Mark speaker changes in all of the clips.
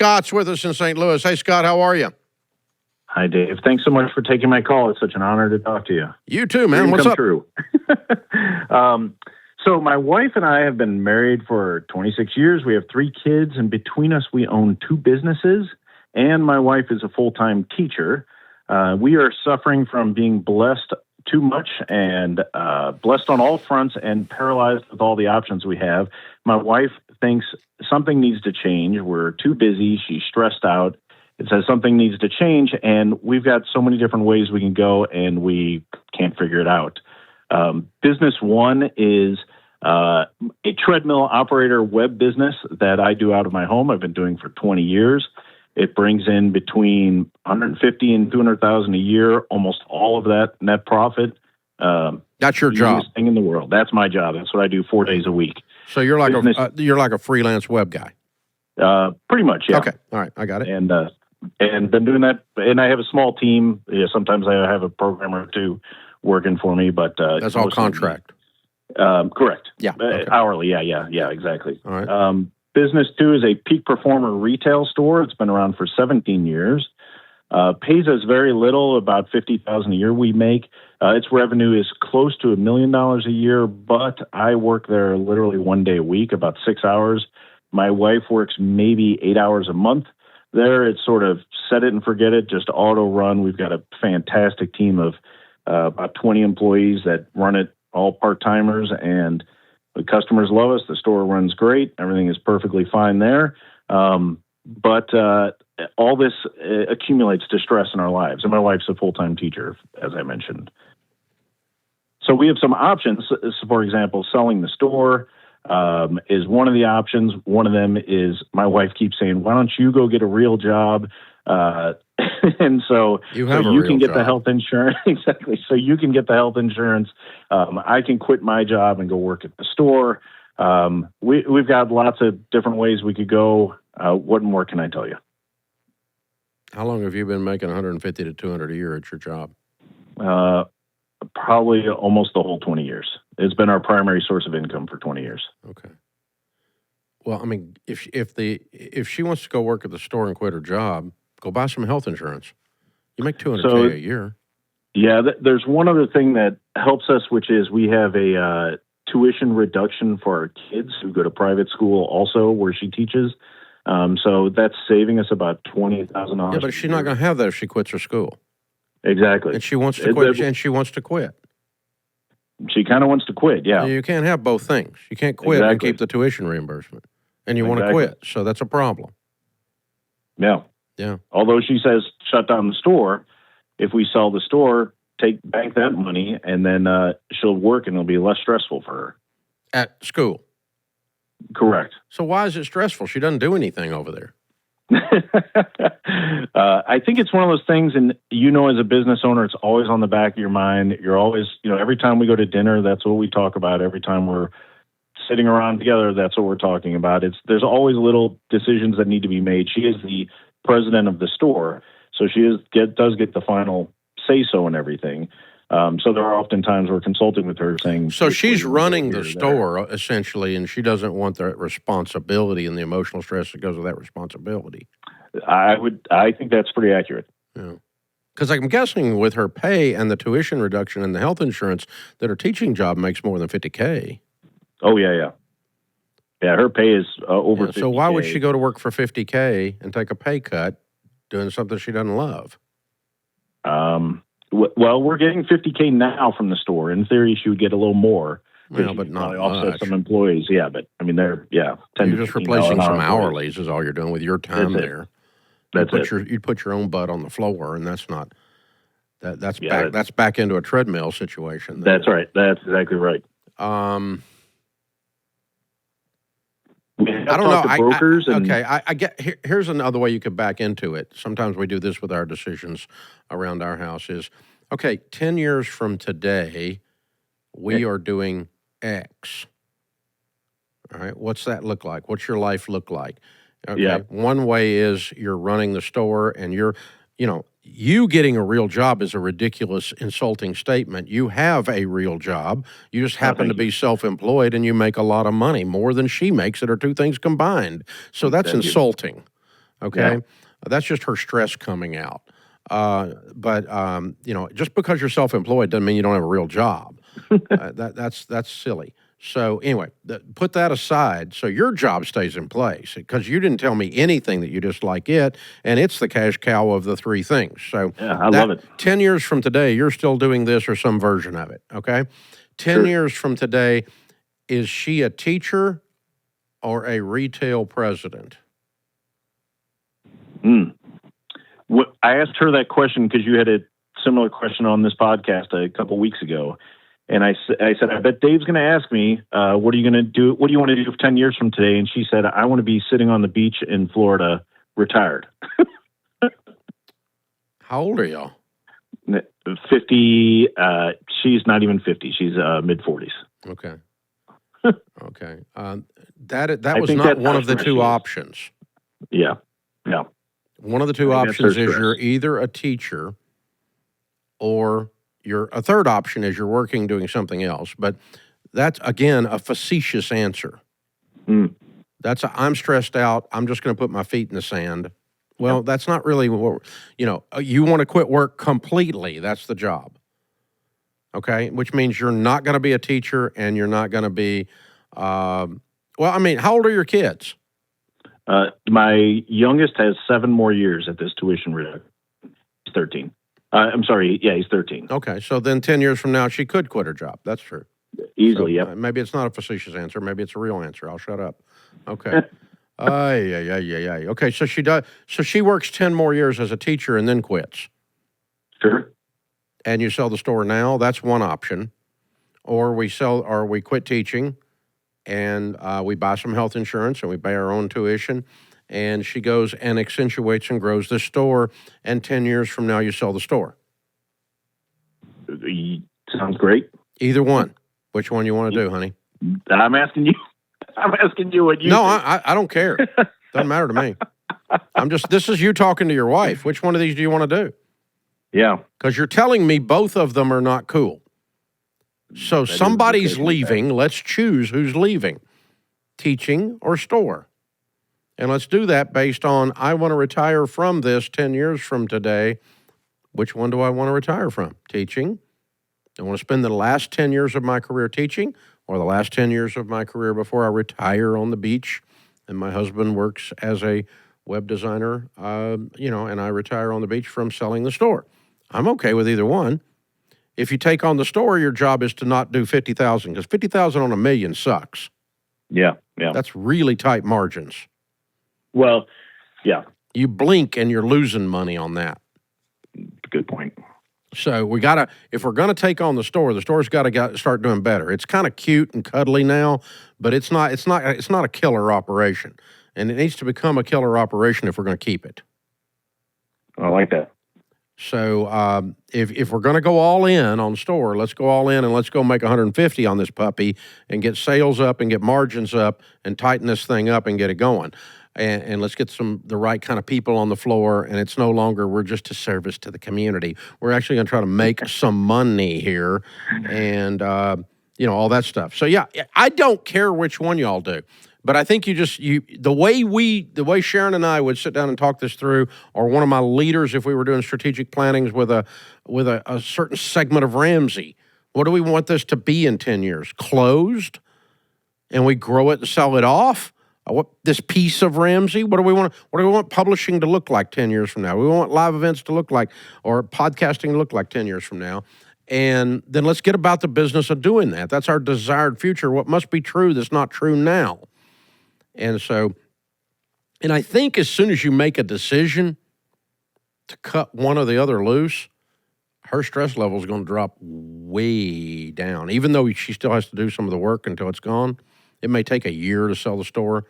Speaker 1: Scott's with us in St. Louis. Hey, Scott, how are you?
Speaker 2: Hi, Dave. Thanks so much for taking my call. It's such an honor to talk to you.
Speaker 1: You too, man. What's up?
Speaker 2: True. So my wife and I have been married for 26 years. We have 3 kids, and between us, we own 2 businesses, and my wife is a full-time teacher. We are suffering from being blessed too much and blessed on all fronts and paralyzed with all the options we have. My wife thinks something needs to change. We're too busy. She's stressed out. It says something needs to change, and we've got so many different ways we can go, and we can't figure it out. Business one is a treadmill operator web business that I do out of my home. I've been doing for 20 years. It brings in between 150 and 200,000 a year, almost all of that net profit.
Speaker 1: That's your job.
Speaker 2: Thing in the world. That's my job. That's what I do 4 days a week.
Speaker 1: So you're like a freelance web guy.
Speaker 2: Pretty much, yeah.
Speaker 1: Okay, all right, I got it.
Speaker 2: And been doing that. And I have a small team. Yeah, sometimes I have a programmer or 2 working for me, but
Speaker 1: that's all contract.
Speaker 2: Correct.
Speaker 1: Yeah. Okay.
Speaker 2: Hourly. Yeah. Exactly.
Speaker 1: All right.
Speaker 2: Business 2 is a peak performer retail store. It's been around for 17 years. Pays us very little, about $50,000 a year we make. Its revenue is close to $1 million a year, but I work there literally 1 day a week, about 6 hours. My wife works maybe 8 hours a month there. It's sort of set it and forget it, just auto run. We've got a fantastic team of about 20 employees that run it, all part-timers, and the customers love us. The store runs great. Everything is perfectly fine there. But all this accumulates to stress in our lives. And my wife's a full-time teacher, as I mentioned. So we have some options. So for example, selling the store is one of the options. One of them is my wife keeps saying, why don't you go get a real job? And so you can get the health insurance. Exactly. So you can get the health insurance. I can quit my job and go work at the store. We've got lots of different ways we could go. What more can I tell you?
Speaker 1: How long have you been making 150 to 200 a year at your job?
Speaker 2: Probably almost the whole 20 years. It's been our primary source of income for 20 years.
Speaker 1: Okay. Well, I mean, if she wants to go work at the store and quit her job, go buy some health insurance. You make $200K a year.
Speaker 2: Yeah, there's one other thing that helps us, which is we have a tuition reduction for our kids who go to private school also where she teaches. So that's saving us about $20,000.
Speaker 1: Yeah, but she's not going to have that if she quits her school.
Speaker 2: Exactly.
Speaker 1: And she wants to quit. And she wants to quit.
Speaker 2: She kind of wants to quit, yeah.
Speaker 1: You can't have both things. You can't quit and keep the tuition reimbursement. And you want to quit, so that's a problem.
Speaker 2: Yeah.
Speaker 1: Yeah.
Speaker 2: Although she says shut down the store, if we sell the store, bank that money, and then she'll work and it'll be less stressful for her.
Speaker 1: At school?
Speaker 2: Correct.
Speaker 1: So why is it stressful? She doesn't do anything over there.
Speaker 2: I think it's one of those things, and as a business owner, it's always on the back of your mind. You're always, every time we go to dinner, that's what we talk about. Every time we're sitting around together, that's what we're talking about. There's always little decisions that need to be made. She is the president of the store, so she does get the final say-so and everything. So there are often times we're consulting with her saying...
Speaker 1: So she's running the store, essentially, and she doesn't want the responsibility and the emotional stress that goes with that responsibility.
Speaker 2: I think that's pretty accurate.
Speaker 1: Yeah. Because I'm guessing with her pay and the tuition reduction and the health insurance that her teaching job makes more than $50K.
Speaker 2: Oh, yeah. Yeah, her pay is over $50K.
Speaker 1: So why would she go to work for $50K and take a pay cut doing something she doesn't love?
Speaker 2: Well, we're getting $50K now from the store. In theory, she would get a little more.
Speaker 1: Well, but not
Speaker 2: offset some employees. Yeah, but I mean, they're 10
Speaker 1: You're just replacing some hourlies is all you're doing with your time there. You'd put your own butt on the floor, and that's not that's back into a treadmill situation.
Speaker 2: That's right. That's exactly right.
Speaker 1: I don't know.
Speaker 2: Brokers
Speaker 1: I get. Here's another way you could back into it. Sometimes we do this with our decisions around our house. Is 10 years from today, we are doing X. All right. What's that look like? What's your life look like? Okay.
Speaker 2: Yeah.
Speaker 1: One way is you're running the store, and you getting a real job is a ridiculous, insulting statement. You have a real job. You just happen to be self-employed, and you make a lot of money, more than she makes, that are two things combined. So that's insulting. Okay.
Speaker 2: Yeah.
Speaker 1: That's just her stress coming out. But just because you're self-employed doesn't mean you don't have a real job. That's silly. So anyway, put that aside. So your job stays in place because you didn't tell me anything that you dislike it, and it's the cash cow of the three things. So
Speaker 2: Yeah, I love it.
Speaker 1: 10 years from today, you're still doing this or some version of it. Okay. 10
Speaker 2: Sure.
Speaker 1: years from today, is she a teacher or a retail president?
Speaker 2: I asked her that question because you had a similar question on this podcast a couple weeks ago. And I said, I bet Dave's going to ask me, what are you going to do? What do you want to do 10 years from today? And she said, I want to be sitting on the beach in Florida, retired.
Speaker 1: How old are y'all?
Speaker 2: 50. She's not even 50. She's mid-40s.
Speaker 1: Okay. Okay. That was
Speaker 2: think
Speaker 1: not
Speaker 2: that's
Speaker 1: one
Speaker 2: how
Speaker 1: of the
Speaker 2: stressed
Speaker 1: two
Speaker 2: she is.
Speaker 1: options.
Speaker 2: Yeah. Yeah.
Speaker 1: One of the two
Speaker 2: I think that's her
Speaker 1: options is
Speaker 2: stress.
Speaker 1: you're either a teacher or a third option is you're working doing something else. But that's, again, a facetious answer. That's I'm stressed out. I'm just going to put my feet in the sand. Well, that's not really what, you want to quit work completely. That's the job. Okay. Which means you're not going to be a teacher and you're not going to be, how old are your kids?
Speaker 2: My youngest has 7 more years at this tuition rate. He's 13. I'm sorry. Yeah, he's 13.
Speaker 1: Okay. So then 10 years from now, she could quit her job. That's true.
Speaker 2: Easily,
Speaker 1: So,
Speaker 2: yep.
Speaker 1: maybe it's not a facetious answer. Maybe it's a real answer. I'll shut up. Okay. Yeah. Okay. So she does. So she works 10 more years as a teacher and then quits.
Speaker 2: Sure.
Speaker 1: And you sell the store now. That's one option. Or we quit teaching and we buy some health insurance and we pay our own tuition. And she goes and accentuates and grows the store. And 10 years from now, you sell the store.
Speaker 2: Sounds great.
Speaker 1: Either one. Which one you want to do, honey?
Speaker 2: I'm asking you. I'm asking you what you.
Speaker 1: No,
Speaker 2: think.
Speaker 1: I don't care. Doesn't matter to me. This is you talking to your wife. Which one of these do you want to do?
Speaker 2: Yeah.
Speaker 1: Because you're telling me both of them are not cool. So somebody's leaving. Let's choose who's leaving. Teaching or store. And let's do that based on, I want to retire from this 10 years from today. Which one do I want to retire from? Teaching. I want to spend the last 10 years of my career teaching or the last 10 years of my career before I retire on the beach and my husband works as a web designer, and I retire on the beach from selling the store. I'm okay with either one. If you take on the store, your job is to not do 50,000 because 50,000 on $1 million sucks.
Speaker 2: Yeah.
Speaker 1: That's really tight margins.
Speaker 2: Well, yeah.
Speaker 1: You blink and you're losing money on that.
Speaker 2: Good point.
Speaker 1: So if we're going to take on the store's got to start doing better. It's kind of cute and cuddly now, but it's not a killer operation. And it needs to become a killer operation if we're going to keep it.
Speaker 2: I like that.
Speaker 1: So if we're going to go all in on the store, let's go all in and let's go make 150 on this puppy and get sales up and get margins up and tighten this thing up and get it going. And let's get the right kind of people on the floor. And it's no longer we're just a service to the community. We're actually going to try to make some money here and, all that stuff. So, yeah, I don't care which one y'all do. But I think the way Sharon and I would sit down and talk this through, or one of my leaders, if we were doing strategic plannings with a certain segment of Ramsey, what do we want this to be in 10 years? Closed? And we grow it and sell it off? What this piece of Ramsey? What do we want publishing to look like 10 years from now? We want live events to look like, or podcasting to look like 10 years from now. And then let's get about the business of doing that. That's our desired future. What must be true that's not true now? And I think as soon as you make a decision to cut one or the other loose, her stress level is going to drop way down. Even though she still has to do some of the work until it's gone. It may take a year to sell the store,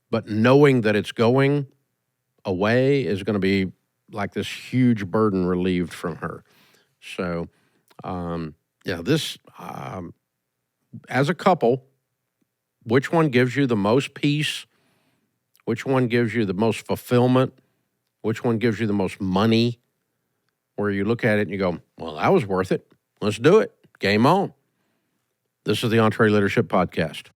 Speaker 1: but knowing that it's going away is going to be like this huge burden relieved from her. So, as a couple, which one gives you the most peace? Which one gives you the most fulfillment? Which one gives you the most money? Where you look at it and you go, well, that was worth it. Let's do it. Game on. This is the EntreLeadership Podcast.